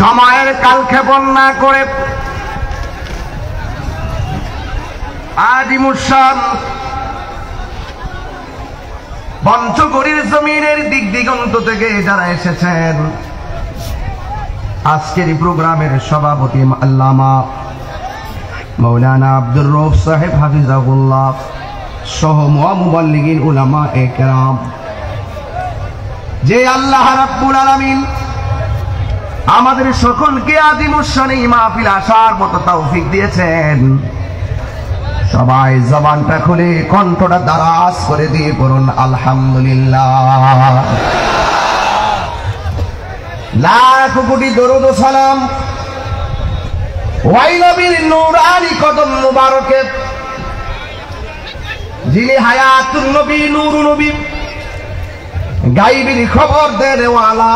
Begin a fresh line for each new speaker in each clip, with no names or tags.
সময়ের কালক্ষেপণ না করে আদিমুসান পঞ্চগড়ির জমিনের দিক দিগন্ত থেকে যারা এসেছেন, আজকের এই প্রোগ্রামের সভাপতি আল্লামা মাওলানা আব্দুর রউফ সাহেব হাফিজাহুল্লাহ সহ মুবাল্লিগিন উলামা একরাম, যে আল্লাহ রাব্বুল আলামিন আমাদের সকলকে আদিমুসান এই মাহফিল আসার মতো তৌফিক দিয়েছেন, সবাই জবানটা খুলে কণ্ঠটা দারাজ করে দিয়ে পড়ুন আলহামদুলিল্লাহ। লাখ কোটি দরুদ ও সালাম ওই নবীর নূরানি কদম মুবারকে, যিনি হায়াতুন নবী, নূর নবী, গায়বের খবর দেওয়ালা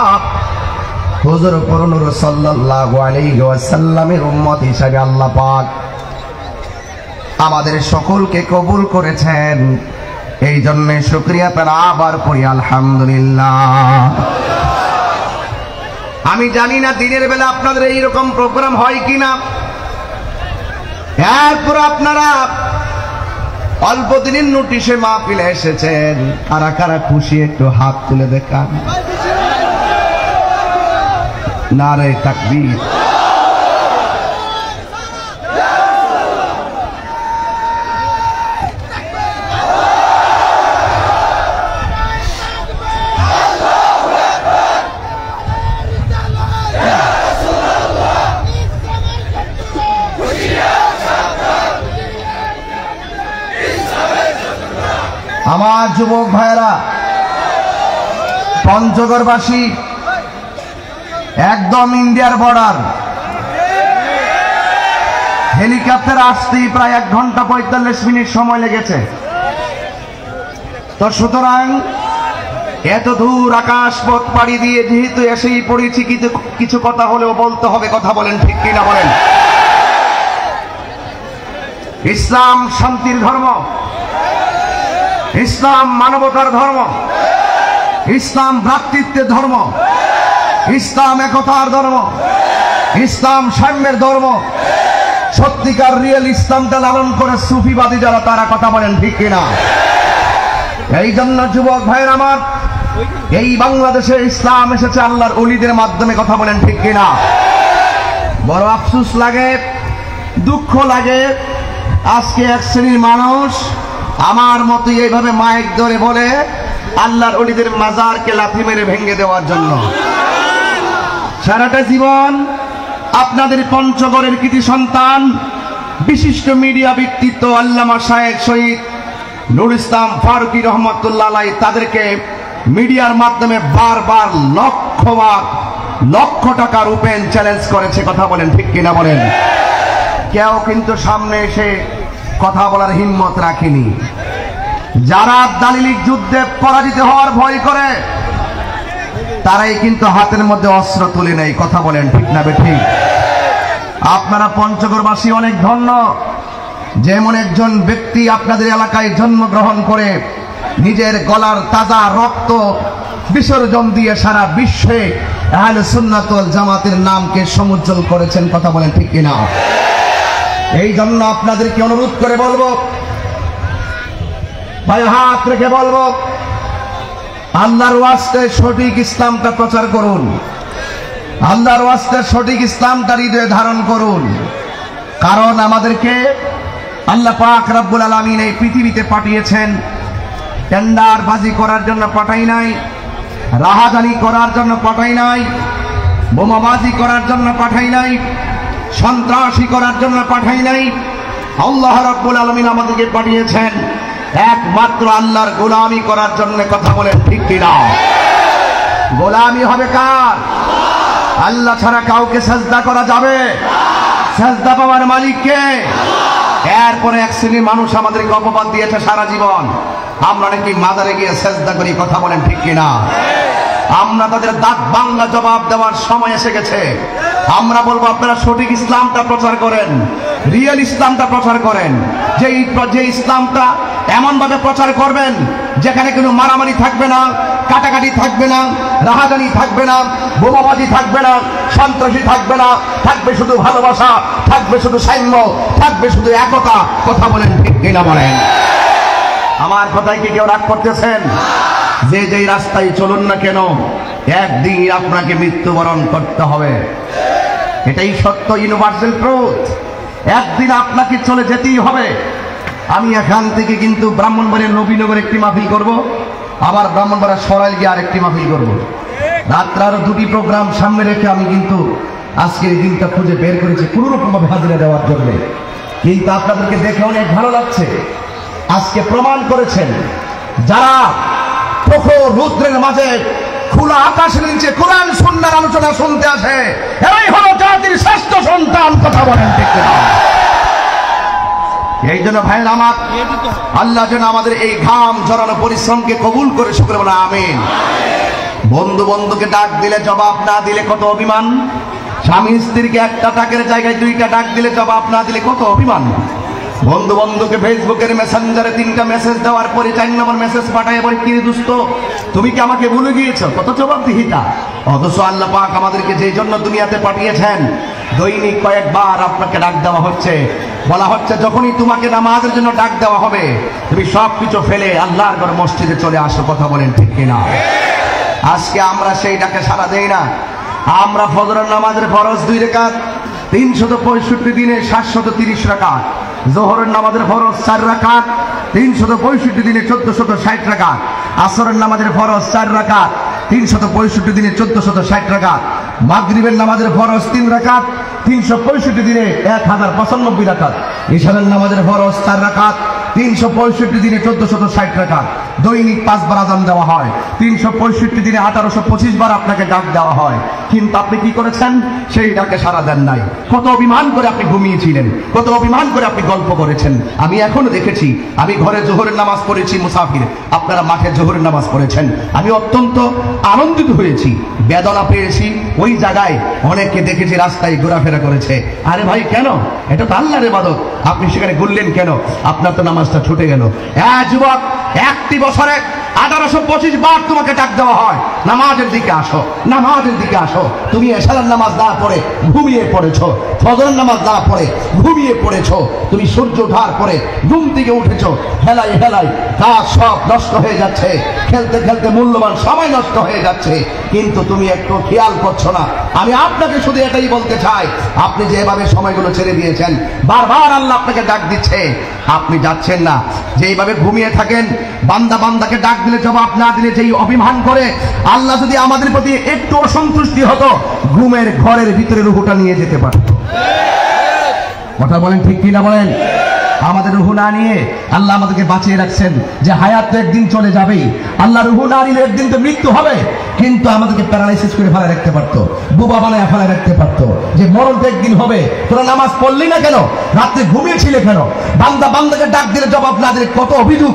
হুজুর পুরনুর সাল্লাল্লাহু আলাইহি ওয়াসাল্লামের উম্মত হিসেবে আল্লাহ পাক আমাদের সকলকে কবুল করেছেন। এই জন্য শুকরিয়া তারা আবার পড়ি আলহামদুলিল্লাহ। আমি জানি না দিনের বেলা আপনাদের এইরকম প্রোগ্রাম হয় কিনা, এরপর আপনারা অল্প দিনের নোটিশে মাহফিলে এসেছেন, কারা কারা খুশি একটু হাত তুলে দেখান। নারে তাকবীর। আমার যুবক ভাইরা, পঞ্চগড়বাসী একদম ইন্ডিয়ার বর্ডার, হেলিকপ্টার আসতেই প্রায় 1 ঘন্টা 45 মিনিট সময় লেগেছে। তো সুতরাং এত দূর আকাশ পথ পাড়ি দিয়ে যেহেতু এসেই পড়েছি, কিছু কথা হলেও বলতে হবে। কথা বলেন, ঠিক কিনা বলেন? ইসলাম শান্তির ধর্ম, ইসলাম মানবতার ধর্ম, ইসলাম ভ্রাতৃত্বের ধর্ম, ইসলাম একতার ধর্ম, ইসলাম সাম্যের ধর্ম। সত্যিকার রিয়েল ইসলামটা লালন করে সুফিবাদী যারা, তারা কথা বলেন, ঠিক কিনা? এই জন্য যুবক ভাইয়ের আমার, এই বাংলাদেশে ইসলাম এসেছে আল্লাহর ওলিদের মাধ্যমে। কথা বলেন, ঠিক কিনা? বড় আফসোস লাগে, দুঃখ লাগে, আজকে এক শ্রেণীর মানুষ আমার মতো এইভাবে মাইক ধরে বলে আল্লাহর ওলিদের মাজারকে লাথি মেরে ভেঙে দেওয়ার জন্য। সারাটা জীবন আপনাদের পঞ্চগড়ের কৃতি সন্তান, বিশিষ্ট মিডিয়া ব্যক্তিত্ব আল্লামা শায়েখ শহীদ নুর ইসলাম ফারুকী রহমতুল্লাহ আলাইহি, তাদেরকে মিডিয়ার মাধ্যমে বারবার লক্ষ টাকার ওপেন চ্যালেঞ্জ করেছে। কথা বলেন, ঠিক কিনা বলেন? কেউ কিন্তু সামনে এসে কথা বলার হিম্মত রাখেনি। যারা দালিলিক যুদ্ধে পরাজিত হওয়ার ভয় করে, তারাই কিন্তু হাতের মধ্যে অস্ত্র তুলে নেয়। কথা বলেন, ঠিক না বেঠিক? আপনারা পঞ্চগড়বাসী অনেক ধন্য, যেমন একজন ব্যক্তি আপনাদের এলাকায় জন্মগ্রহণ করে নিজের গলার তাজা রক্ত বিসর্জন দিয়ে সারা বিশ্বে আহলে সুন্নাত ওয়াল জামাতের নামকে সমুজ্জ্বল করেছেন। কথা বলেন, ঠিক কিনা? এই জন্য আপনাদেরকে অনুরোধ করে বলবো, ভাই হাত রেখে বলবো, আল্লাহর ওয়াস্তে সঠিক ইসলামটা প্রচার করুন, আল্লাহর ওয়াস্তে সঠিক ইসলামটা হৃদয়ে ধারণ করুন। কারণ আমাদেরকে আল্লাহ পাক রব্বুল আলামিন এই পৃথিবীতে পাঠিয়েছেন টেন্ডারবাজি করার জন্য পাঠাই নাই, রাহাজানি করার জন্য পাঠাই নাই, বোমাবাজি করার জন্য পাঠাই নাই, সন্ত্রাসী করার জন্য পাঠাই নাই। আল্লাহ রাব্বুল আলামিন আমাদেরকে পাঠিয়েছেন একমাত্র আল্লাহর গোলামি করার জন্য। কথা বলেন, ঠিক কিনা? গোলামি হবে কার? আল্লাহ ছাড়া কাউকে সাজদা করা যাবে? সাজদা পাওয়ার মালিক কে? এরপরে এক শ্রেণীর মানুষ আমাদেরকে অপবাদ দিয়েছে সারা জীবন, আমরা নাকি মাজারে গিয়ে সাজদা করি। কথা বলেন, ঠিক কিনা? আমরা তাদের দাঁত বাংলা জবাব দেওয়ার সময় এসে গেছে। আমরা বলবো, আপনারা সঠিক ইসলামটা প্রচার করেন, রিয়েল ইসলামটা প্রচার করেন, যে ইসলামটা এমন ভাবে প্রচার করবেন যেখানে কোনো মারামারি থাকবে না, কাটাকাটি থাকবে না, রাহাজানি থাকবে না, বোমাবাজি থাকবে না, সন্ত্রাসী থাকবে না, থাকবে শুধু ভালোবাসা, থাকবে শুধু সাম্য, থাকবে শুধু একতা। কথা বলেন ঠিক কিনা বলেন? আমার কথায় কি কেউ রাগ করতেছেন? যে যেই রাস্তায় চলুন না কেন, একদিন আপনাকে মৃত্যুবরণ করতে হবে। এটাই সত্য, ইউনিভার্সাল ট্রুথ। একদিন আপনাকে চলে যেতেই হবে। আমি এখান থেকে কিন্তু ব্রাহ্মণবাড়িয়ার নবীনগর একটি মাহফিল করব, আবার ব্রাহ্মণবাড়িয়ার সরাইল গিয়ে আরেকটি মাহফিল করব। রাত্রে আরো দুটি প্রোগ্রাম সামনে রেখে আমি কিন্তু আজকের এই দিনটা খুঁজে বের করেছি কোন রকম ভাবে হাজিরা দেওয়ার জন্য। কিন্তু আপনাদেরকে দেখে অনেক ভালো লাগছে। আজকে প্রমাণ করেছেন যারা প্রখর রুদ্রের মাঝে খোলা আকাশের নিচে কোরআন সুন্নাহর আলোচনা শুনতে আসে, এরাই হলো জাতির শ্রেষ্ঠ সন্তান। কথা বলেন ঠিক কিনা? এই জন্য ভাইয়ের আমার, আল্লাহ যেন আমাদের এই ঘাম ঝরানো পরিশ্রমকে কবুল করে শুকর বলে আমিন। বন্ধু বন্ধুকে ডাক দিলে জবাব না দিলে কত অভিমান। স্বামী স্ত্রীকে একটা ডাকের জায়গায় দুইটা ডাক দিলে জবাব না দিলে কত অভিমান। বন্ধু বন্ধুকে ফেসবুকের মেসেঞ্জারে 3টা মেসেজ দেওয়ার পরে 4 নম্বর মেসেজ পাঠায় বলে কি দোস্ত তুমি কি আমাকে ভুলে গিয়েছো? কত জবাবদিহিতা। অথচ আল্লাহ পাক আমাদেরকে যে জন্য দুনিয়াতে পাঠিয়েছেন, দৈনিক কয়েকবার আপনাকে ডাক দেওয়া হচ্ছে। বলা হচ্ছে যখনই তোমাকে নামাজের জন্য ডাক দেওয়া হবে, তুমি সবকিছু ফেলে আল্লাহর ঘর মসজিদে চলে আসো। কথা বলেন ঠিক কিনা? আজকে আমরা সেই ডাকে সাড়া দেই না। আমরা ফজরের নামাজের ফরজ 2 রাকাত, 365 দিনে 730 রাকাত। জোহরের নামাজের ফরজ 4 রাকাত, 365 দিনে 1460 রাকাত। আসরের নামাজের ফরজ 4 রাকাত, 365 দিনে 1460 রাকাত। মাগরিবের নামাজের ফরজ 3 রাকাত, 365 দিনে 1095 রাকাত। ইশারের নামাজের ফরজ 4 রাকাত, 365 দিনে 1460 রাকাত। দৈনিক 5 বার আযান দেওয়া হয়, 365 দিনে 1825 বার আপনাকে ডাক দেওয়া হয়। কিন্তু আপনি কি করেছেন? সেই ডাকে সাড়া দেন নাই। কত অভিমান করে আপনি ঘুমিয়েছিলেন, কত অভিমান করে আপনি গল্প করেছেন। আমি এখনো দেখেছি, আমি ঘরে জোহরের নামাজ পড়েছি মুসাফির, আপনারা মাঠে জোহরের নামাজ পড়েছেন। আমি অত্যন্ত আনন্দিত হয়েছি, বেদনা পেয়েছি। ওই জায়গায় অনেকে দেখেছি রাস্তায় ঘোরাফেরা করেছে। আরে ভাই কেন? এটা তো আল্লাহর ইবাদত, আপনি সেখানে ঘুরলেন কেন? আপনার তো নামাজটা ছুটে গেল। যুবক, 1টি বছরে 1825 বার তোমাকে ডাক দেওয়া হয়, নামাজের দিকে আসো, নামাজের দিকে আসো। তুমি এশারের নামাজ না পড়ে ঘুমিয়ে পড়েছো, ফজরের নামাজ না পড়ে ঘুমিয়ে পড়েছো, তুমি সূর্য ওঠার পরে ঘুম থেকে উঠেছো। হেলাই হেলাই কাজ সব নষ্ট হয়ে যাচ্ছে, খেলতে খেলতে মূল্যবান সময় নষ্ট হয়ে যাচ্ছে, কিন্তু তুমি একটু খেয়াল করছো না। আমি আপনাকে শুধু এটাই বলতে চাই, আপনি যেভাবে সময়গুলো ছেড়ে দিয়েছেন, বারবার আল্লাহ আপনাকে ডাক দিচ্ছে, আপনি যাচ্ছেন না। যেইভাবে ঘুমিয়ে থাকেন, বান্দা বান্দাকে ডাক দিলে জবাব না দিলে যেই অভিমান করে, আল্লাহ যদি আমাদের প্রতি একটু অসন্তুষ্টি হতো, ঘুমের ঘরের ভিতরে রুহুটা নিয়ে যেতে পারত। কথা বলেন ঠিক কিনা বলেন? আমাদের রুহু না নিয়ে আল্লাহ আমাদেরকে বাঁচিয়ে রাখছেন যে হায়াত তো একদিন চলে যাবেই। আল্লাহ রুহু না নিলে একদিন তো মৃত্যু হবে, কিন্তু আমাদেরকে প্যারালাইসিস করে ফেলা রাখতে পারতো, বোবা বানায় ফেলা রাখতে পারতো, যে মরণ তো একদিন হবে। তোরা নামাজ পড়লি না কেন? রাত্রে ঘুমিয়েছিলে কেন? বান্দা বান্দাকে ডাক দিলে জবাব না দিলে কত অভিযোগ,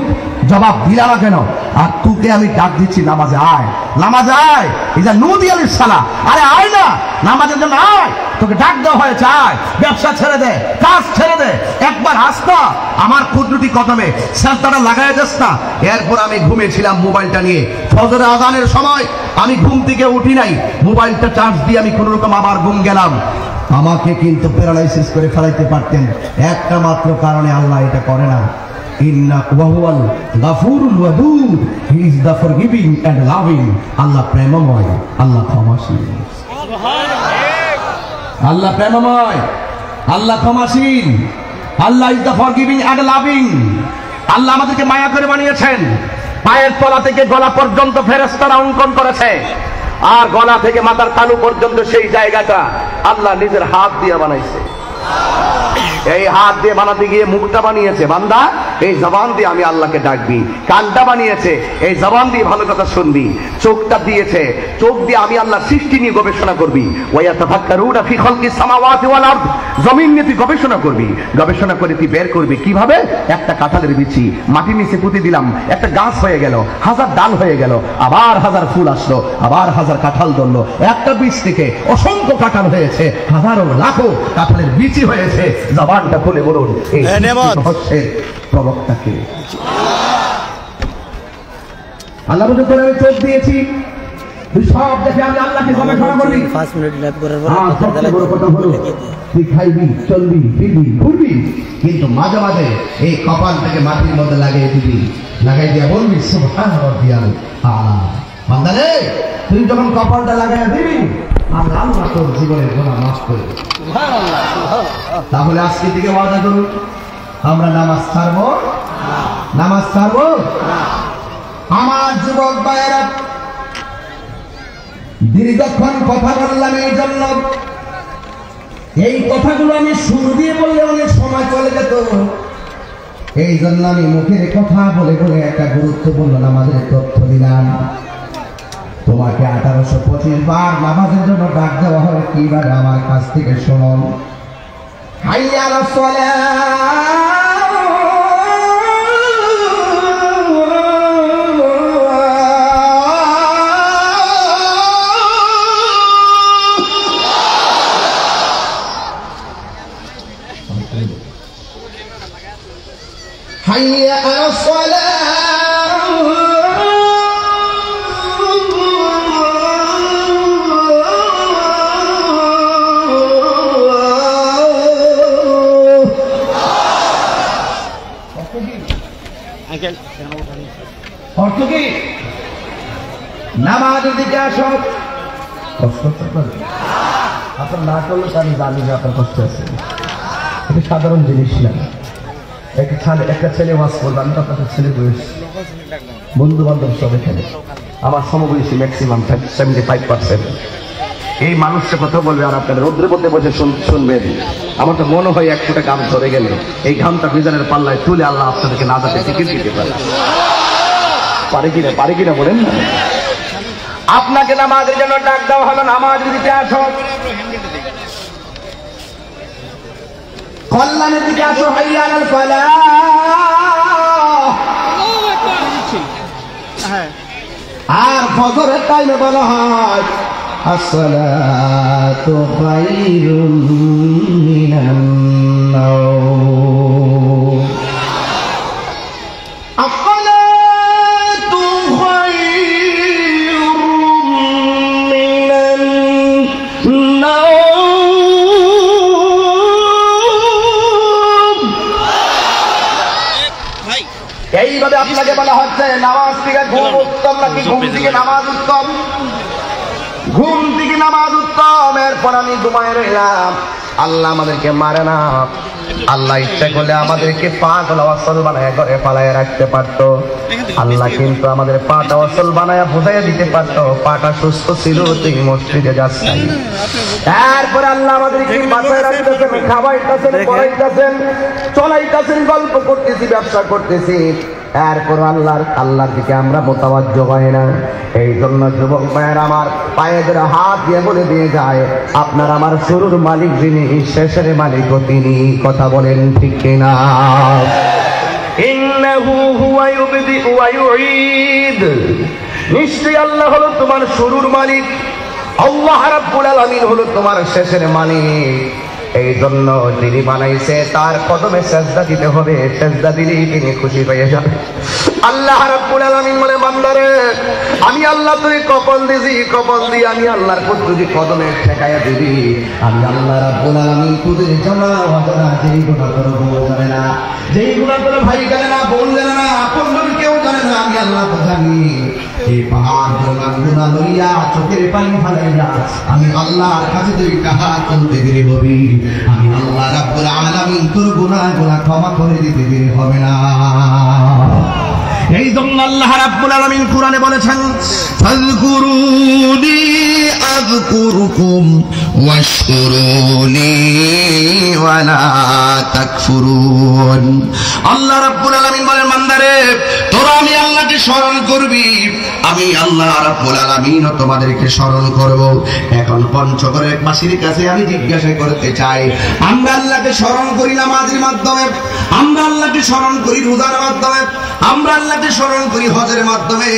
জবাব দিলা না কেন? আর তোকে আমি ডাক দিচ্ছি, নামাজে আয়, নামাজে আয়। এটা নুদি আলিস সালা, আরে আয় না, নামাজের জন্য আয়। তোকে ডাক দেওয়া হয়েছে, আয়। ব্যবসা ছেড়ে দে, কাজ ছেড়ে দে, একবার হাসতা আমার কুদরতি কদমে সেজদাটা লাগায় যাস না। এরপর আমি ঘুমিয়েছিলাম মোবাইলটা নিয়ে, ফজরের আযানের সময় আমি ঘুম থেকে উঠি নাই, মোবাইলটা চার্জ দিয়ে আমি কোনো রকম আবার ঘুম গেলাম। আমাকে কিন্তু প্যারালাইসিস করে ফেলাইতে পারতেন, একটা মাত্র কারণে আল্লাহ এটা করে না। ইন্না ওয়াহুয়াল গাফুরুল ওয়াদুদ, he is the forgiving and loving. আল্লাহ প্রেমময়, আল্লাহ ক্ষমাশীল। আল্লাহ প্রেমময়, আল্লাহ ক্ষমাশীল, Allah is the forgiving and loving. আল্লাহ আমাদেরকে মায়া করে বানিয়েছেন। পায়ের তলা থেকে গলা পর্যন্ত ফেরেশতারা অঙ্কন করেছে, আর গলা থেকে মাথার তালু পর্যন্ত সেই জায়গাটা আল্লাহ নিজের হাত দিয়ে বানাইছে। এই হাত দিয়ে বানাতে গিয়ে মুখটা বানিয়েছে বান্দা, এই জবান দিয়ে আমি আল্লাহকে ডাকবি। কানটা বানিয়েছে, এই জবান দিয়ে ভালো কথা শুনবি। চোখটা দিয়েছে, চোখ দিয়ে আমি আল্লাহ সৃষ্টি নিয়ে গবেষণা করবি। ওয়ায়াতাফাক্কারুনা ফি খালকিস সামাওয়াতি ওয়াল আরদ, জমিন নিয়ে তুই গবেষণা করবি। গবেষণা করে তুই বের করবি কিভাবে একটা কাঁঠালের বিচি মাটির নিচে পুঁতে দিলাম, একটা গাছ হয়ে গেল, 1000 ডাল হয়ে গেল, আবার 1000 ফুল আসলো, আবার 1000 কাঁঠাল ধরলো। একটা বীজ থেকে অসংখ্য কাঁঠাল হয়েছে, হাজারো লাখো কাঁঠালের বিচি হয়েছে। জবানটা খুলে বলুন এই রহস্যের প্রবক্তাকে। আল্লাহ বলে করে আমি চোখ দিয়েছি, তুই সব দেখে আমি আল্লাহকে গবেষণা করবি। 5 মিনিট ল্যাব করার পর বড় কথা হলো তুই খাইবি, চলবি, ফিরবি, ঘুরবি, কিন্তু মাঝে মাঝে এই কপালটাকে মাটির মধ্যে লাগিয়ে দিবি, লাগাই দিয়া বলবি সুবহান রাব্বিয়াল আলা। বান্দারে তুই যখন কপালটা লাগাই দিবি আমি আল্লাহ তোর জীবনের গুনাহ মাফ করে দেব। সুবহানাল্লাহ, সুবহানাল্লাহ। তাহলে আজকে থেকে ওয়াদা করুন, আমরা নামাজ ছাড়বো না, নামাজ ছাড়বো না। আমার যুবক ভাইয়েরা, দীর্ঘক্ষণ কথা বললাম এই জন্য, এই কথাগুলো আমি শুরু দিয়ে বললে অনেক সময় চলে যেত, এই জন্য আমি মুখের কথা বলে বলে একটা গুরুত্বপূর্ণ নামাজের তথ্য দিলাম। তোমাকে 1825 বার নামাজের জন্য ডাক দেওয়া হয়, কিভাবে আমার কাছ থেকে শুনুন। হাইয়া আলাস সালাহ, حي على الصلاة অর্থ কি? নামাজের দিকে আসো। কষ্ট আপনার না করলে আমি জানি যে আপনার কষ্ট আছে, এটা সাধারণ জিনিস না। একটা ছেলে ওয়াজ করবে, আমি তো আপনাদের ছেলে বয়স, বন্ধু বান্ধব সব এখানে আমার সমবয়সী ম্যাক্সিমাম 75%। এই মানুষটা কথা বলবে আর আপনাদের রোদ্রের মধ্যে বসে শুনবেন। আমার তো মনে হয় 1 ফুটা ঘাম ধরে গেলে এই ঘামটা মিজানের পাল্লায় তুলে আল্লাহ আপনাদেরকে না যাতে টিকিট দিতে পারে। পারে কিনা বলেন না? আপনাকে নামাজের জন্য ডাক দেওয়া হলো, নামাজ দিতে আসো, কল্যাণের দিকে আসো, হাইয়া আলাল ফালাহ। আর ফজরের টাইমে বলা হয় আসসালাতু খায়রুম মিনান নাওম। আসসালাতু খায়রুম মিনান নাওম। এইভাবে আপনাকে বলা হচ্ছে নামাজ থেকে ঘুম উত্তম নাকি ঘুম থেকে নামাজ উত্তম? ঘুম থেকে নামাজ উত্তম। এরপর আমি ঘুমায় রইলাম, আল্লাহ আমাদেরকে মারে না। আল্লাহ ইচ্ছা করলে আমাদেরকে পাগল অসল বানায় ঘরে পালায় রাখতে পারতো। আল্লাহ কিন্তু আমাদের পাটা অসল বানায় বুঝাইয়া দিতে পারতো, পাটা সুস্থ ছিল, তুই মসজিদে যাস নাই। এরপরে আল্লাহ আমাদেরকে বাঁচায় রাখতেছেন, খাওয়াইতেছেন, পড়াইতেছেন, চলাইতেছেন, গল্প করতেছি, ব্যবসা করতেছি। এরপর আল্লাহর দিকে আমরা মোতাবাজ্জো হয় না। এই জন্য যুবক ভাইয়ের আমার পায়ে ধরে হাত দিয়ে বলে দিয়ে যায়, আপনার আমার শুরুর মালিক যিনি, শেষের মালিকও তিনি। কথা বলেন ঠিক কিনা? ইন্নাহু হুয়া ইউবদিউ ওয়া ইউঈদ। নিশ্চয়ই আল্লাহ হলো তোমার শুরুর মালিক, আল্লাহ রাব্বুল আলামিন হলো তোমার শেষের মালিক। এই জন্য যিনি বানাইছে তার কদমে সেজদা দিতে হবে, সেজদা দিলেই তিনি খুশি হয়ে যাবে। আল্লাহ রাব্বুল আলামিন বলে, বান্দারে আমি আল্লাহ তুই কপাল দিছি, কপাল দিয়ে আমি আল্লাহর প্রতি কদমে ঠেকাইয়া দিবি। আমি আল্লাহ রাব্বুল আলামিন তোদের জানা অজানা যেই গুনাহ তোর বউ জানে না, যেই গুনাহ তোর ভাই জানে না, বোন জানে না, আপন কেউ জানে না, আমি আল্লাহ তো জানি। এই পাহাড় গুনাহ লইয়া চোখের পানি ফালাইয়া আমি আল্লাহর কাছে তুই হাত তুলতে দেরি হবি, আমি আল্লাহ রাব্বুল আলামিন তোর গুনাহগুলো ক্ষমা করে দিতে দেরি হবে না। এই জন্য আল্লাহ রাব্বুল আলামিন কোরআনে বলেছেন, ফাযকুরুনি আযকুরুকুম ওয়াশকুরুনি ওয়ালা তাকফুরুন। আল্লাহ রাব্বুল আলামিন বলেন, বান্দারে তোর তোরা আমি আল্লাহকে স্মরণ করবি, আমি আল্লাহ রাব্বুল আলামিন তোমাদেরকে স্মরণ করব। এখন পঞ্চগড়ের বাসীর কাছে আমি জিজ্ঞাসা করতে চাই, আমরা আল্লাহকে স্মরণ করি নামাজের মাধ্যমে, আমরা আল্লাহকে স্মরণ করি রোজার মাধ্যমে, আমরা আল্লাহকে স্মরণ করি হজের মাধ্যমে,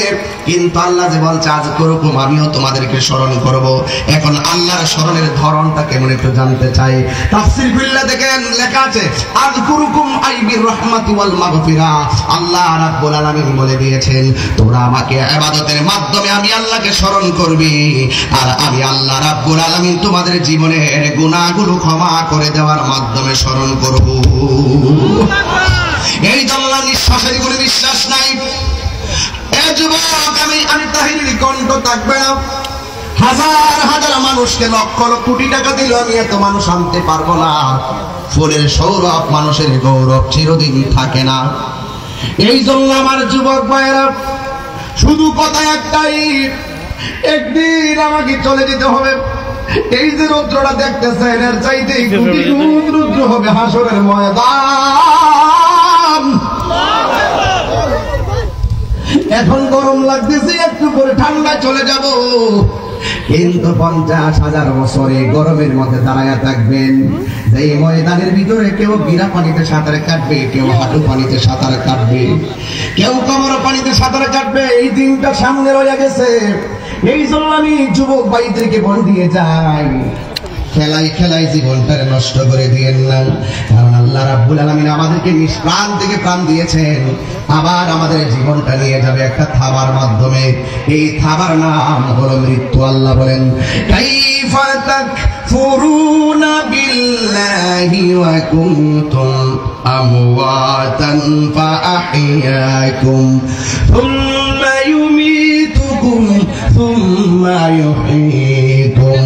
কিন্তু আল্লাহ যে বলছে আজ করুকুম আমিও তোমাদেরকে স্মরণ করব। এখন আল্লাহর স্মরণের ধরনটা কেমন একটু জানতে চাই। তাফসীর বিল্লাহ দেখেন লেখা আছে আজ করুকুম আই বির রাহমাতি ওয়াল মাগফিরা। আল্লাহ রাব্বুল আলামিন বলে দিয়েছেন তোরা আমাকে ইবাদতের মাধ্যমে আমি আল্লাহকে স্মরণ করবি, আর আমি আল্লাহ রাব্বুল আলামিন তোমাদের জীবনের গুনাহগুলো ক্ষমা করে দেওয়ার মাধ্যমে স্মরণ করব। এই জন্য নিঃশ্বাসের কোনো বিশ্বাস নাই। এ যুবক, আমি তাহিরের কণ্ঠ থাকবে না। হাজার হাজার মানুষকে লক্ষ লক্ষ কোটি টাকা দিল, আমি এত মানুষ আনতে পারবো না। ফুলের সৌরভ মানুষের গৌরব চিরদিন থাকে না। এই জন্য আমার যুবক ভাইয়েরা, শুধু কথা একটাই, একদিন আমাকে চলে যেতে হবে। এই যে রৌদ্রটা দেখতেছেন এর চাইতে কোটি গুণ রৌদ্র হবে হাসরের ময়দান। এখন গরম লাগতেছে, একটু পরে ঠান্ডা চলে যাব, কিন্তু 50,000 বছরে গরমের মধ্যে দাঁড়ায়া থাকবেন। এই ময়দানের ভিতরে কেউ গিরা পানিতে সাঁতার কাটবে, কেউ হাঁটু পানিতে সাঁতার কাটবে, কেউ কোমর পানিতে সাঁতার কাটবে। এই দিনটা সামনে রয়ে গেছে। এই জন্য আমি যুবক ভাইদেরকে বল দিয়ে যাই, খেলাই খেলাই জীবনটাকে নষ্ট করে দিয়েন না। কারণ আল্লাহ রাব্বুল আলামিন আমাদেরকে নিষ্প্রাণ থেকে প্রাণ দিয়েছেন, আবার আমাদের জীবনটা নিয়ে যাবে একটা থাবার মাধ্যমে। এই থাবার নাম হলো মৃত্যু। আল্লাহ বলেন কাইফা তাকফুরুনা বিল্লাহি ওয়া কুনতুম আমওয়াতান ফাআহইয়াকুম থুম্মা ইউমীতুকুম থুম্মা ইউহয়ীকুম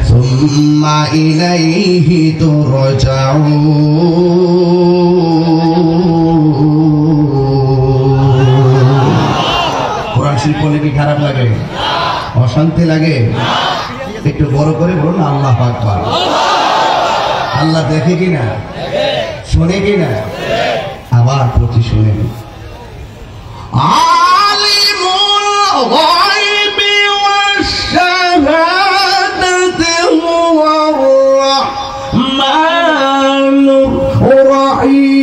থুম্মা ইলাইহি তুরজাউন। কোরআন শরীফ পড়লে কি খারাপ লাগে? অশান্তি লাগে? একটু বড় করে বলুন আল্লাহু আকবার। আল্লাহ দেখে কিনা, শুনে কিনা? আবার প্রতি শুনেন। আলিমুল গায়বি ওয়াশ শাহাদাতি হুয়ার রাহমানুর রাহিম।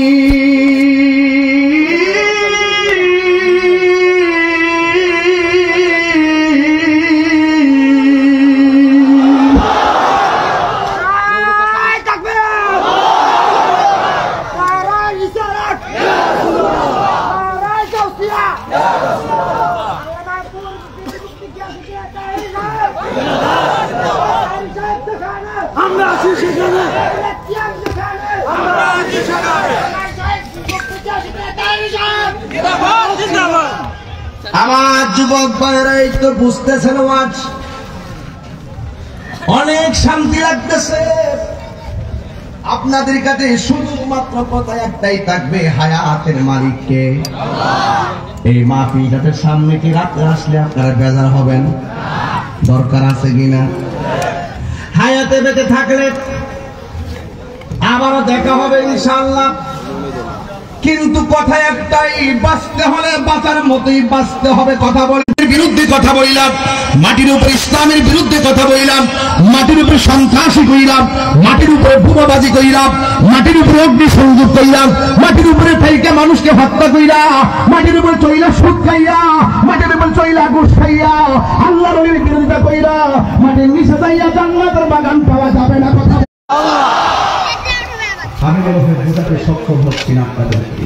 আমার যুবক ভাইরা এই তো বুঝতেছেন, আজ অনেক শান্তি লাগতেছে। আপনাদের কাছে শুধুমাত্র কথা একটাই থাকবে, হায়াতের মালিককে। এই মাহফিলটার সামনে কি রাতে আসলে আপনারা বেজার হবেন? দরকার আছে কিনা? হায়াতে বেঁচে থাকলে আবারও দেখা হবে ইনশাআল্লাহ। কিন্তু কথা একটাই, বাঁচতে হলে বাঁচার মতোই বাঁচতে হবে। কথা বলার বিরুদ্ধে কথা বললাম, মাটির উপর ইসলামের বিরুদ্ধে কথা বললাম, মাটির উপরে সন্ত্রাসী কইলাম, মাটির উপরে বোমাবাজি কইলাম, মাটির উপরে অগ্নি সংযোগ কইলাম, মাটির উপরে ফেলকে মানুষকে হত্যা কইরা, মাটির উপরে চইলা সুদ খাইয়া, মাটির উপরে চইলা ঘুষ খাইয়া, আল্লাহর ওলির বিরোধিতা কইরা মাটির নিচে যাইয়া জান্নাতের বাগান পাওয়া যাবে না। কথা আমি বোঝাতে সক্ষম হচ্ছি না আপনাদেরকে।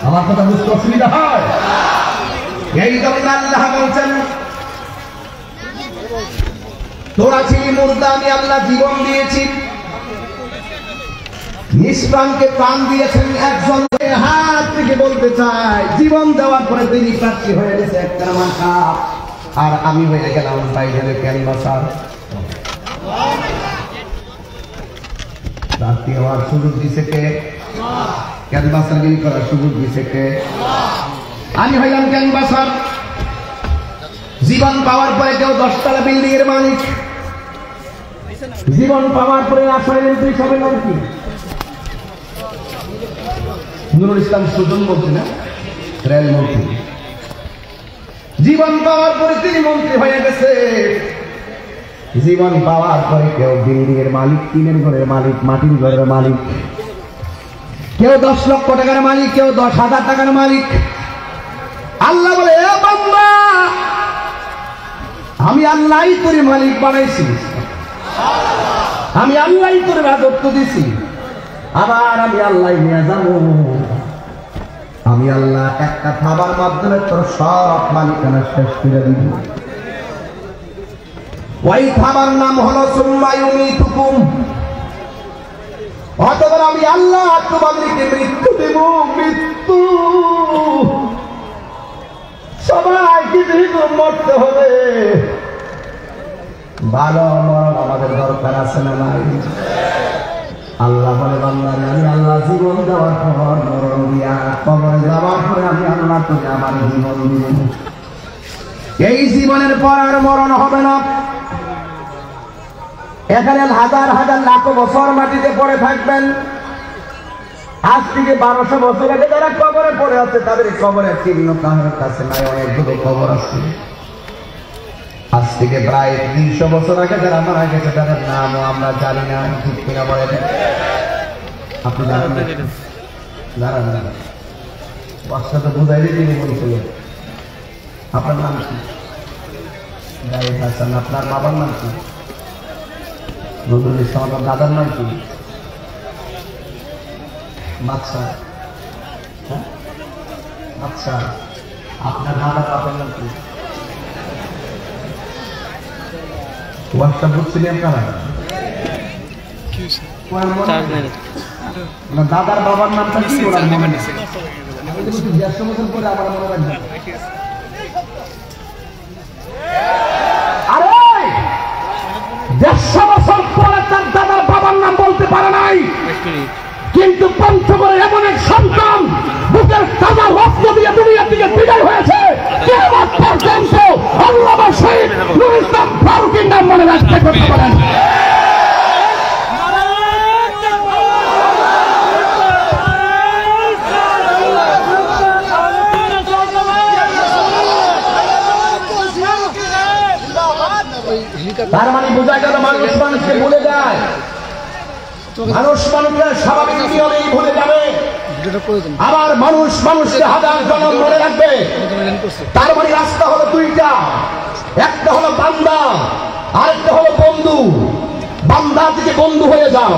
আমার কথা বুঝতে অসুবিধা হয়? এই জন্য আল্লাহ বলছেন তোরা ছিলি মুর্দা, আমি আল্লাহ জীবন দিয়েছি। নিষ্প্রাণকে প্রাণ দিয়েছেন একজন। হাত থেকে বলতে চাই, জীবন দেওয়ার পরে তিনি প্রার্থী হয়ে গেছে একটা মাথা, আর আমি হয়ে গেলাম বাইরের ক্যানভাসার। প্রার্থী হওয়ার সুযোগ দিছে কে? ক্যানভাসারিং করার সুযোগ দিছে কে? আমি হইলাম ক্যানভাসার। জীবন পাওয়ার পরে কেউ 10 তলা বিল্ডিং এর মালিক, জীবন পাওয়ার পরে আসলে সবের নাম কি? নুরুল ইসলাম সুজন বলছে না, রেলমন্ত্রী। জীবন পাওয়ার পরে তিনি মন্ত্রী হয়ে গেছে। জীবন পাওয়ার পরে কেউ বিল্ডিং এর মালিক, টিনের ঘরের মালিক, মাটির ঘরের মালিক, কেউ 10 লক্ষ টাকার মালিক, কেউ 10,000 টাকার মালিক। আল্লাহ বলে, এ বান্দা, আমি আল্লাহই তোর মালিক বানাইছি, আমি আল্লাহই তোর রাজত্ব দিছি, আবার আমি আল্লাহ নিয়ে যাবো। আমি আল্লাহ একটা খাবার মাধ্যমে তোর সব মালিকানা শেষ করে দিব। ওই খাবার নাম হলো সুম্মা ইউমিতুকুম। অতঃপর আমি আল্লাহ তোমাদেরকে মৃত্যু দেব। মৃত্যু সবাইকে যেহেতু মরতে হবে, ভালো মরণ আমাদের দরকার আছে না নাই? আল্লাহ বলে, বান্দারে আমি আল্লাহ জীবন দেওয়ার পর মরণ দিয়া কবরে যাওয়ার পরে আমি আল্লাহ তোকে আমার জীবন দিব। এই জীবনের পর আর মরণ হবে না। এখানে হাজার হাজার লাখ বছর মাটিতে পড়ে থাকবেন। আজ থেকে 1200 বছর আগে যারা কবরে পড়ে আছে তাদের কবরের চিহ্ন কারোর কাছে নাই। অনেকগুলো কবর আছে। আজ থেকে প্রায় 300 বছর আগে যারা মারা গেছে তাদের নামও আমরা জানি না। ঠিক কিনা বলেন? আপনি জানেন না? জানেন না? বাচ্চা তো বুঝাই দিয়ে তিনি বলছিল। আপনার নাম কি? জাহিদ হাসান। আপনার বাবার নাম কি? নজরুল ইসলাম। আপনার দাদার নাম কি? বাচ্চা। হ্যাঁ, আচ্ছা। আপনার দাদার বাবার নাম কি? ওয়াজটা বুঝছিলেন আপনারা? দাদার বাবার নামটা কি? 150 বছর পরে আবার মনে রাখবেন। আরে 150 বছর পরে তার দাদার বাবার নাম বলতে পারে নাই, কিন্তু পঞ্চগড়ের এমন এক সন্তান বুকের তাজা রক্ত দিয়ে দুনিয়া থেকে বিদায় হয়েছে। কিয়ামত পর্যন্ত আল্লামা শহীদ নুরুল ইসলাম ফারুকীর নাম মনে রাখতে করতে পারেন। তার মানে বোঝা গেল মানুষ মানুষকে ভুলে যায়। মানুষ মানুষের স্বাভাবিক নিয়মেই ভুলে যাবে, আবার মানুষ মানুষকে হাজার জনম মনে রাখবে। তার মানে রাস্তা হলো দুইটা, একটা হলো বান্দা, আরেকটা হলো বন্ধু। বান্দা থেকে বন্ধু হয়ে যাও।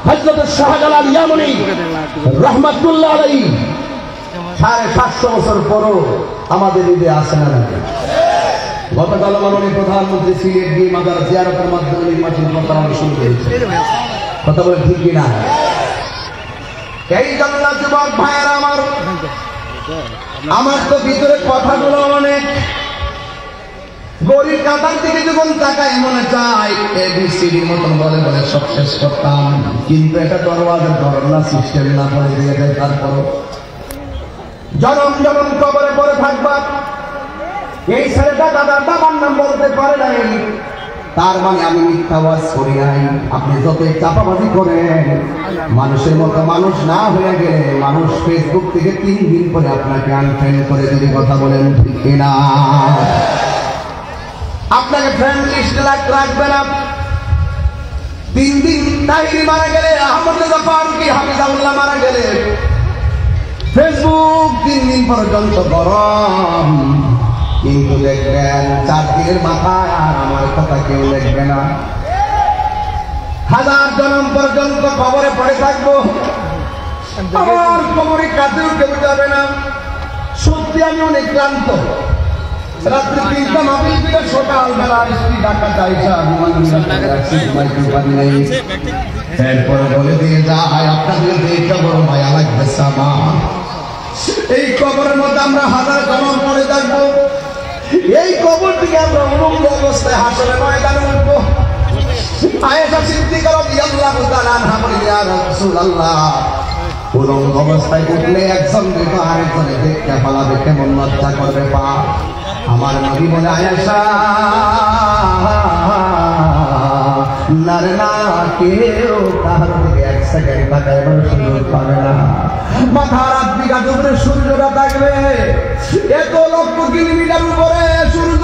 হযরত শাহজালাল ইয়ামানি রাহমাতুল্লাহ আলাইহি 750 বছর পরও আমাদের ঈদে আসে না। গতকাল মাননীয় প্রধানমন্ত্রী সিলেট গিয়ে মাজার জিয়ারতের মাধ্যমে নির্বাচন প্রচারণা শুরু করেছে। কথা বলে ঠিক কিনা? এই জন্য যুবক ভাইয়েরা আমার তো ভিতরে কথাগুলো অনেক গরিব কাতার দিকে যখন তাকায় মনে চায় এবিসিডির মতন বলে বলে সব শেষ করতাম, কিন্তু এটা দরওয়াজার ধরনা সিস্টেম না করে দিয়ে যায়। তারপর জনম জনম কবরে পড়ে থাকবা। এই ছেলেটা দাদার বাবার নাম বলতে পারে নাই, তার মানে আমি মিথ্যা ওয়াজ করি নাই। আপনি যতই চাপাবাজি করেন, মানুষের মতো মানুষ না হয়ে গেলে মানুষ ফেসবুক থেকে 3 দিন পরে আপনাকে আনফ্রেন্ড করে যদি কথা বলেন, ঠিক কিনা? আপনাকে ফ্রেন্ড লিস্টে রাখবে না। 3 দিন তাহিরি মারা গেলে, আহমদ ফারুকী হাফিজাহুল্লাহ মারা গেলে ফেসবুক 3 দিন পর্যন্ত গরম, কিন্তু দেখবেন 4 দিনের মাথায় আর আমার কথা কেউ দেখবে না। 1000 জনম পর্যন্ত কবরে পড়ে থাকবো, আমার কবরে কাছেও কেউ যাবে না। সত্যি আমি অনেক ক্লান্ত। রাত্রি 3টা মাহফিল করে সকালবেলা স্ত্রী ডাকা চাইছা এরপরে বলে দিয়ে যায়, আপনাদের এই কবর মায়া লাগবে সামান। এই কবরের মধ্যে আমরা 1000 জনম পড়ে থাকবো। এই কবর থেকে আমরা উলঙ্গ অবস্থায় হাসরের ময়দানে উঠবো। আয়েশা সিদ্দিকা রাদিয়াল্লাহু তাআলা আনহা বলেন, ইয়া রাসূলুল্লাহ, উলঙ্গ অবস্থায় উঠলে একজন দেখো আরেকজনে দেখতে ফেলাবে, কেমন লজ্জা করবে পা। আমার নবী বলে, আয়েশা নারে না, কেউ তাহার থেকে 1 সেকেন্ড তাকাইবার সুযোগ পাবে না। মাথা রাত বিঘা আকাশ উপরে সূর্যটা থাকবে, এত লক্ষ কিলোমিটার উপরে সূর্য,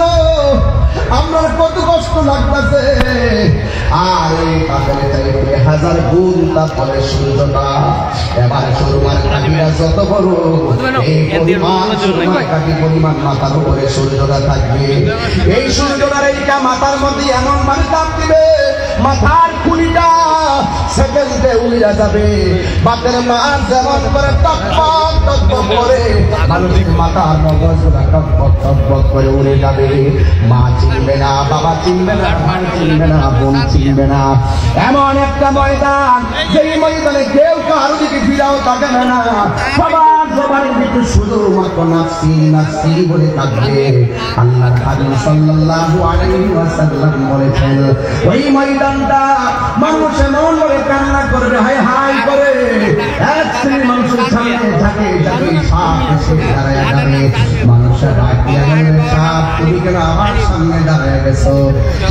আমার কত কষ্ট লাগতেছে। আর এই পাথরে চাইতে 1000 গুণ তাপমাত্রা সূর্যটা। এবার সুরমার কাঠিটা যত বড়, এই পরিমাণ সুরমার কাঠি পরিমাণ মাথার উপরে সূর্যটা থাকবে। এই সূর্যটার এইটা মাথার মধ্যে এমন ভাবে তাপ দিবে, মাথার খুলিটা সেকেন্ডে উড়ে যাবে। বাতের মাছ যেমন করে টকবক টকবক করে, মানুষের মাথার মগজগুলা টকবক টকবক করে উড়ে যাবে। মা চিনবে না, বাবা চিনবে না, ভাই চিনবে না, বোন চিনবে না। এমন একটা ময়দান, যেই ময়দানে কেউ কারো দিকে ফিরাও তাকাবে না। সবার জবানের ভিতরে শুধুমাত্র নাফসি নাফসি বলে থাকবে। আল্লাহর হাবিব সাল্লাল্লাহু আলাইহি ওয়াসাল্লাম বলেছেন, ওই ময়দানটা মানুষ এমন করে কান্না করবে, হায় হায় করে। এক শ্রেণীর মানুষের সামনে থাকে যাকে সাপ এসে দাঁড়ায় যাবে। মানুষের ডাক দিয়া বলবে, সাপ তুমি কেন আমার সামনে দাঁড়ায় গেছো?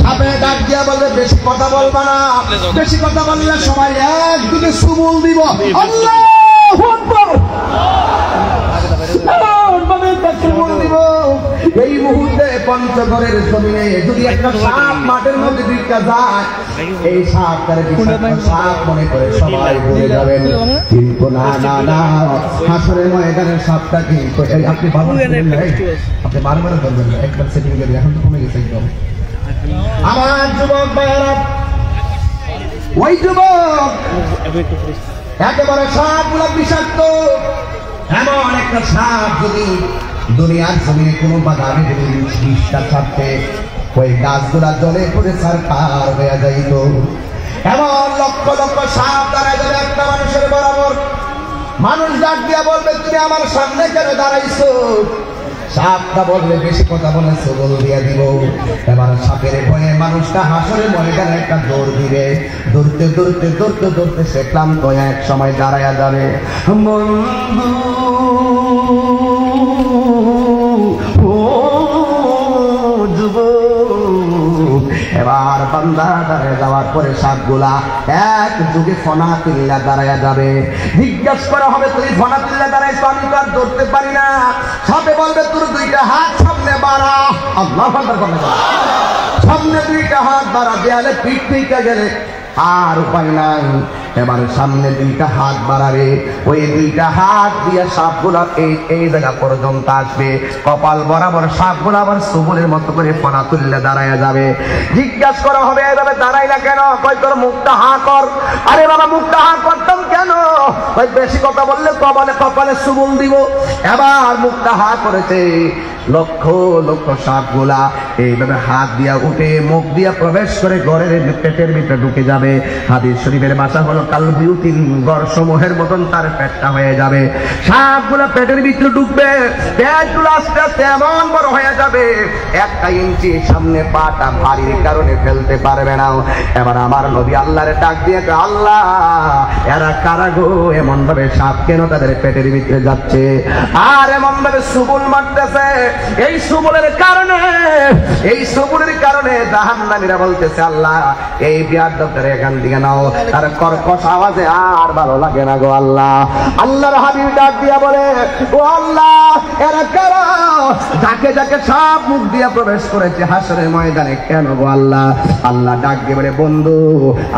সাপে ডাক দিয়া বলবে, বেশি কথা বলবা না, বেশি কথা বললে সবাই একদিকে সুবুল দিব। আল্লাহু আকবার। এই মুহূর্তে পঞ্চগড়ের জমিনে যদি একটা সাপ মাঠের মধ্যে ঢুকে যায়, এই সাপ তার সাপ মনে করে সবাই ভুলে যাবেন। কিন্তু না না না, হাসরের ময়দানের সাপটা কিন্তু আপনি আপনি বারবার ধরবেন না, একবার সেটিং করে। এখন তো কমে গেছে একদম। আমার যুবক ভাইয়েরা, ওই যুবক একেবারে সাপগুলো বিষাক্ত। এমন একটা সাপ যদি দুনিয়ার জমিনে কোনো বাগানে যদি বিষটা ছাড়তে, ওই গাছগুলা জলে পড়ে ছারখার হয়ে যাইত। এমন লক্ষ লক্ষ সাপ দাঁড়ায় যাবে একটা মানুষের বরাবর। মানুষ ডাক দিয়া বলবে, তুমি আমার সামনে কেন দাঁড়াইছো? সাপটা বলবে, বেশি কথা বলেছো, বল দিয়া দিব। এবার সাপের ভয়ে মানুষটা হাসরের ময়দানে একটা দৌড় দিবে। দৌড়তে দৌড়তে দৌড়তে দৌড়তে সে ক্লান্ত এক সময় দাঁড়ায়া যাবে। এবার বান্দা দাঁড়ায় যাওয়ার পরে সাপগুলা এক যুগে ফনা তুল্লা দাঁড়ায়া যাবে। জিজ্ঞাস করা হবে, তুই ফনা তুল্লা দাঁড়াইছো, আমি তো আর ধরতে পারি না। সাপে বলবে, তোর দুইটা হাত সামনে বাড়া। আল্লাহু আকবার। সামনে দুইটা হাত বাড়া, দেয়ালে পিঠ থেকে গেলে আর উপায় নাই। এবার সামনে দুইটা হাত বাড়াবে, ওই দুইটা হাত দিয়ে সাপগুলা এই জায়গা পর্যন্ত আসবে। কপাল বরাবর সাপগুলা আবার সুবলের মতো করে ফনা তুললে দাঁড়ায় যাবে। জিজ্ঞাসা করা হবে, এইভাবে দাঁড়াই না কেন? কই তোর মুখটা হা কর। আরে বাবা, মুখটা হা করতাম কেন? ওই বেশি কথা বললে কপালে সুবল দিব। এবার মুখটা হা করেছে। লক্ষ লক্ষ সাপগুলা এইভাবে হাত দিয়া উঠে মুখ দিয়া প্রবেশ করে ঘরের পেটের ভিতরে ঢুকে যাবে। হাদিস শরীফের ভাষা হলো কালবিউতিন, ঘর সমূহের মতন তার পেটটা হয়ে যাবে। সাপগুলা পেটের ভিতরে ঢুকবে, পেটগুলো আস্তে আস্তে এমন বড় হয়ে যাবে, 1 ইঞ্চি সামনে পাটা ভারীর কারণে ফেলতে পারবে না। এবার আমার নবী আল্লাহরে ডাক দিয়ে, আল্লাহ এরা কারা গো? এমন ভাবে সাপ কেন তাদের পেটের ভিতরে যাচ্ছে আর এমন ভাবে সুবল মারতেছে? এই সুবলের কারণে জাহান্নামীরা বলতেছে, আল্লাহ এই বিয়াদবটারে এখান থেকে নাও, তার কর্কশ আওয়াজে আর ভালো লাগে না গো আল্লাহ। আল্লাহর হাবিব ডাক দিয়া বলে, ও আল্লাহ এরা কারা? যাকে যাকে সাপ মুখ দিয়া প্রবেশ করেছে হাসরের ময়দানে কেন গো আল্লাহ? আল্লাহ ডাক দিয়ে বলে, বন্ধু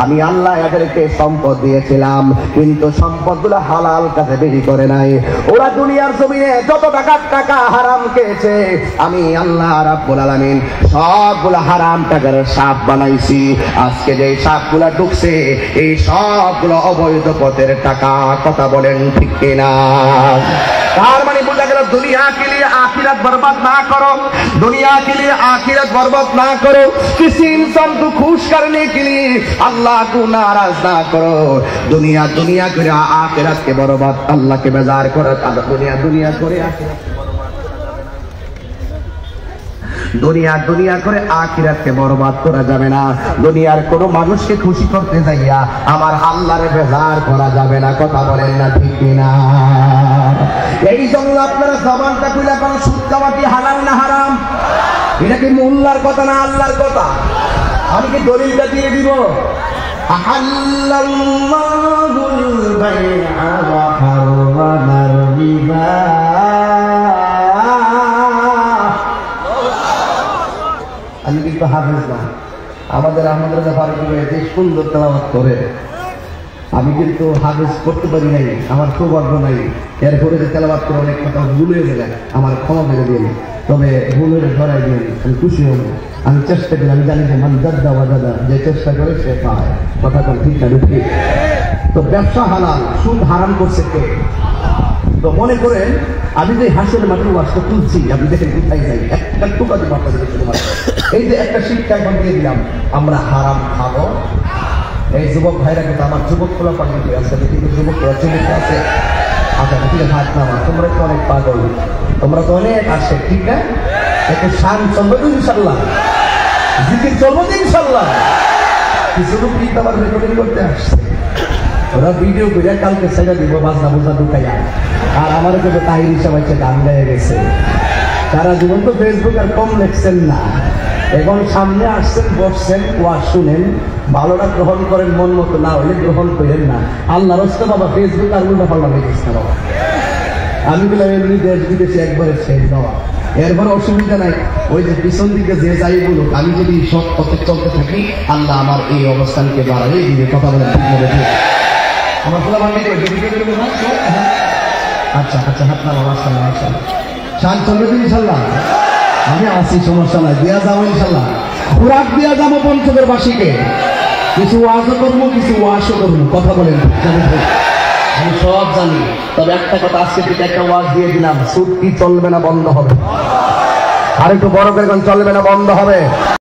আমি আল্লাহ এদেরকে সম্পদ দিয়েছিলাম, কিন্তু সম্পদগুলো হালাল কাজে বেশি করে নাই। ওরা দুনিয়ার জমিনে যত টাকা হারাম খেয়েছে, আমি আল্লাহ রাব্বুল আলামিন সবগুলো হারাম টাকার সাপ বানাইছি। আজকে যে সাপগুলো ঢুকছে, এই সবগুলো অবৈধ পথের টাকা। কথা বলেন ঠিক কিনা? তার মানে বোঝা গেল, দুনিয়া के लिए आखिरत बर्बाद ना करो, दुनिया के लिए आखिरत बर्बाद ना करो। किसी इंसान को खुश करने के लिए अल्लाह को नाराज ना करो। दुनिया करे आखिरत के बर्बाद अल्लाह के बेजार करो। दुनिया करे आखिरत দুনিয়া করে আখিরাতকে বরবাদ করা যাবে না। দুনিয়ার কোনো মানুষকে খুশি করতে যাইয়া আমার আল্লাহরে বেজার করা যাবে না। কথা বলেন না ঠিক কিনা? এই জন্য আপনারা জবানটা খুলে কোন সুদ খাওয়া কি হালাল না হারাম? এটা কি মোল্লার কথা না আল্লাহর কথা? আমি কি দলিলটা দিয়ে দিব? আহাল্লাল্লাহুল বাই'a ওয়া হারামাল হাবিবা। আমি কিন্তু হাফেজ না, আমাদের আহমদ রাজা ফারুকী ভাই যে সুন্দর তেলাওয়াত করে, আমি কিন্তু হাফেজ করতে পারি নাই, আমার সৌভাগ্য নাই। এরপরে যে তেলাওয়াত করে অনেক কথা ভুল হয়ে গেলে আমার ক্ষমা করে দিয়ে, তবে ভুল হয়ে ধরাই দিয়ে আমি খুশি হব। আমি চেষ্টা করি, আমি জানি যে মান দাদা বা দাদা যে চেষ্টা করে সে পায়। কথা কর ঠিক না ঠিক? তো ব্যবসা হালাল, সুদ হারাম করছে কে? তো মনে করেন আমি যে হাসির মাটির ওয়াজটা তুলছি, আপনি দেখেন কোথায় যাই, একটা টুকা দিয়ে মাথা দিয়ে শুধুমাত্র এই যে একটা শিক্ষা এখন দিয়ে দিলাম, আমরা হারাম খাবো। এই যুবক ভাইরা কিন্তু আমার যুবক খোলা পানি আছে, কিন্তু যুবক যুবক আছে। আচ্ছা ঠিক আছে, হাত নামা, তোমরা তো অনেক পাগল, তোমরা তো অনেক আসে, ঠিক না? একটু শান চলবে তো ইনশাল্লাহ, জিকির চলবো তো ইনশাল্লাহ। কিছু লোক কিন্তু আবার রেকর্ডিং করতে আসছে, ওরা ভিডিও করে কালকে ছেড়ে দিব বাজনা বোঝা ঢুকাইয়া, আর আমার কিন্তু তাহির হিসাব হচ্ছে গান গায়ে গেছে। তারা জীবন তো ফেসবুক আর কম লেখছেন না, এখন সামনে আসছেন, বসছেন, ওয়াজ শুনেন, ভালোটা গ্রহণ করেন, মন মতো না হলে গ্রহণ করেন না। আল্লাহ রস্তে বাবা ফেসবুক আর উল্টা পাল্লা হয়ে গেছে না বাবা। আমি বললাম এমনি দেশ বিদেশে একবারে শেষ দেওয়া, এরপর অসুবিধা নাই। ওই যে পিছন দিকে যে যাই বলুক, আমি যদি সব পথে চলতে থাকি, আল্লাহ আমার এই অবস্থানকে বাড়াবে দিবে। কথা বলে ঠিক বলে ঠিক আমার খোলা বান্ধব। আচ্ছা আচ্ছা, হাত নামা, মাশাআল্লাহ মাশাআল্লাহ, শান চলবে তো ইনশাল্লাহ। আমি আসি, সমস্যা নাই, দিয়া যাবো ইনশাল্লাহ। খুরাক দিয়া যাবো পঞ্চগড় বাসীকে, কিছু ওয়াজও করবো, কিছু ওয়াশও করবো। কথা বলেন, আমি সব জানি, তবে একটা কথা আজকে থেকে একটা ওয়াজ দিয়ে দিলাম, সুদ কি চলবে না বন্ধ হবে, আর একটু বড় করে চলবে না বন্ধ হবে।